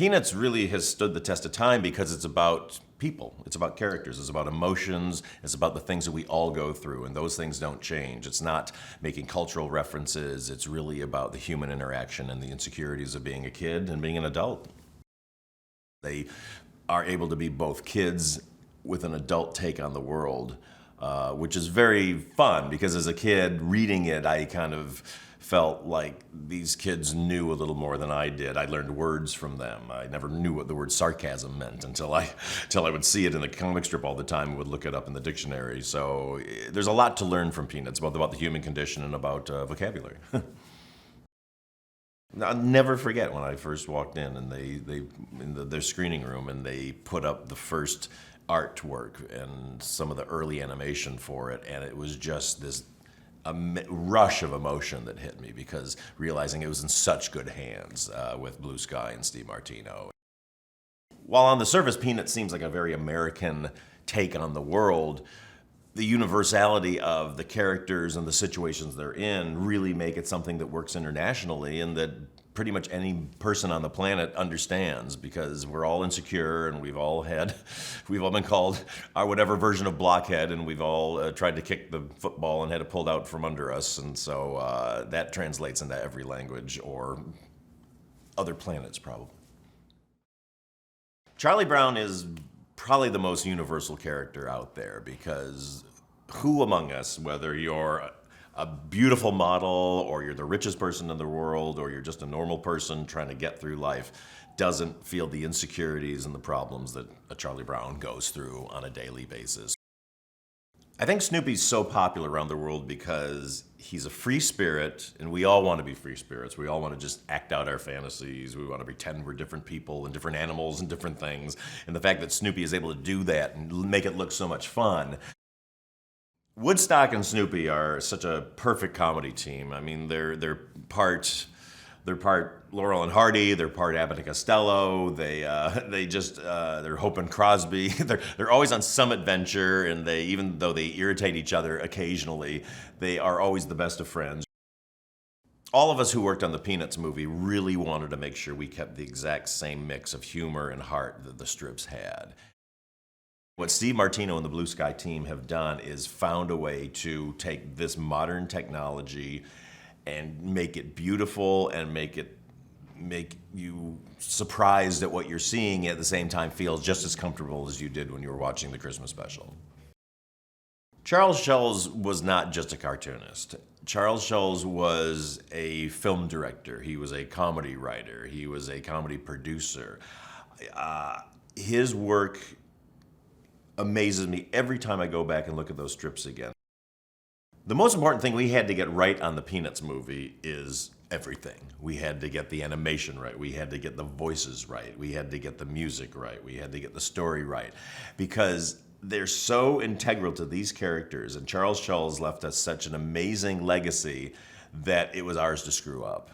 Peanuts really has stood the test of time because it's about people. It's about characters. It's about emotions. It's about the things that we all go through, and those things don't change. It's not making cultural references. It's really about the human interaction and the insecurities of being a kid and being an adult. They are able to be both kids with an adult take on the world, which is very fun because as a kid reading it, I kind of felt like these kids knew a little more than I did. I learned words from them. I never knew what the word sarcasm meant until I would see it in the comic strip all the time and would look it up in the dictionary. So there's a lot to learn from Peanuts, both about the human condition and about vocabulary. I'll never forget when I first walked in and their screening room and they put up the first artwork and some of the early animation for it, and it was just this rush of emotion that hit me because realizing it was in such good hands with Blue Sky and Steve Martino. While on the surface Peanuts seems like a very American take on the world, the universality of the characters and the situations they're in really make it something that works internationally and that pretty much any person on the planet understands because we're all insecure and we've all been called our whatever version of blockhead and we've all tried to kick the football and had it pulled out from under us, and so that translates into every language or other planets probably. Charlie Brown is probably the most universal character out there because who among us, whether you're a beautiful model or you're the richest person in the world or you're just a normal person trying to get through life, doesn't feel the insecurities and the problems that a Charlie Brown goes through on a daily basis. I think Snoopy's so popular around the world because he's a free spirit, and we all want to be free spirits. We all want to just act out our fantasies. We want to pretend we're different people and different animals and different things. And the fact that Snoopy is able to do that and make it look so much fun. Woodstock and Snoopy are such a perfect comedy team. I mean, they're part Laurel and Hardy. They're part Abbott and Costello. They're Hope and Crosby. They're always on some adventure, and even though they irritate each other occasionally, they are always the best of friends. All of us who worked on the Peanuts movie really wanted to make sure we kept the exact same mix of humor and heart that the strips had. What Steve Martino and the Blue Sky team have done is found a way to take this modern technology and make it beautiful and make you surprised at what you're seeing, at the same time feel just as comfortable as you did when you were watching the Christmas special. Charles Schulz was not just a cartoonist. Charles Schulz was a film director. He was a comedy writer. He was a comedy producer. His work amazes me every time I go back and look at those strips again. The most important thing we had to get right on the Peanuts movie is everything. We had to get the animation right. We had to get the voices right. We had to get the music right. We had to get the story right. Because they're so integral to these characters, and Charles Schulz left us such an amazing legacy that it was ours to screw up.